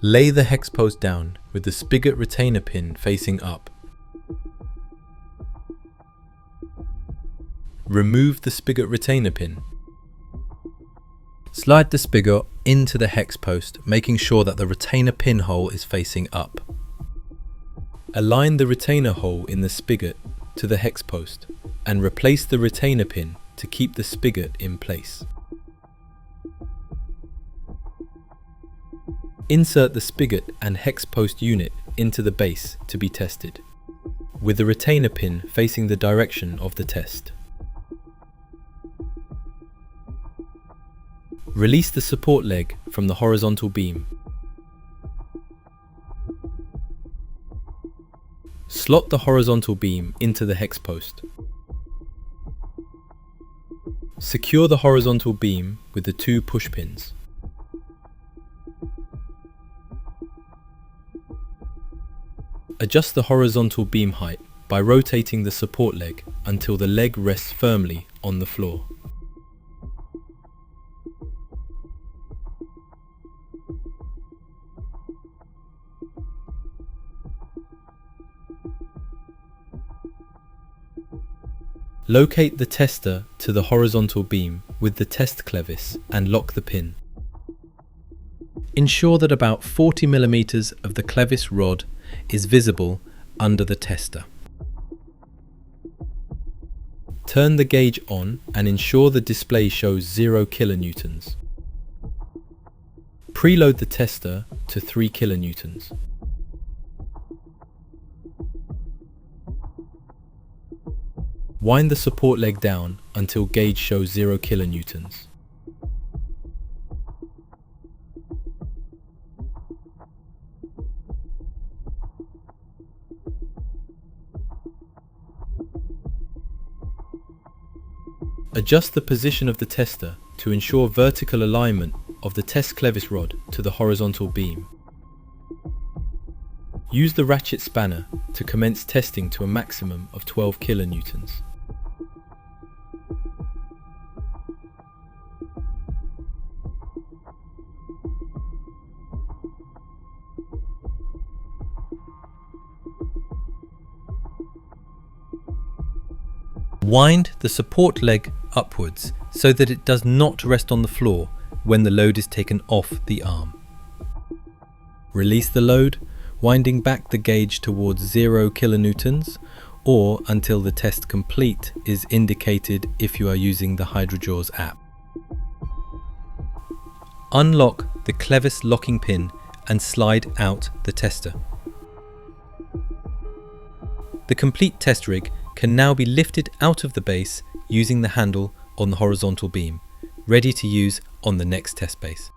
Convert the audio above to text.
Lay the hex post down with the spigot retainer pin facing up. Remove the spigot retainer pin. Slide the spigot into the hex post, making sure that the retainer pin hole is facing up. Align the retainer hole in the spigot to the hex post and replace the retainer pin to keep the spigot in place. Insert the spigot and hex post unit into the base to be tested, with the retainer pin facing the direction of the test. Release the support leg from the horizontal beam. Slot the horizontal beam into the hex post. Secure the horizontal beam with the 2 push pins. Adjust the horizontal beam height by rotating the support leg until the leg rests firmly on the floor. Locate the tester to the horizontal beam with the test clevis and lock the pin. Ensure that about 40 mm of the clevis rod is visible under the tester. Turn the gauge on and ensure the display shows 0 kilonewtons. Preload the tester to 3 kilonewtons. Wind the support leg down until gauge shows 0 kilonewtons. Adjust the position of the tester to ensure vertical alignment of the test clevis rod to the horizontal beam. Use the ratchet spanner to commence testing to a maximum of 12 kilonewtons. Wind the support leg upwards so that it does not rest on the floor when the load is taken off the arm. Release the load, winding back the gauge towards 0 kilonewtons or until the test complete is indicated if you are using the Hydrajaws app. Unlock the clevis locking pin and slide out the tester. The complete test rig can now be lifted out of the base using the handle on the horizontal beam, ready to use on the next test base.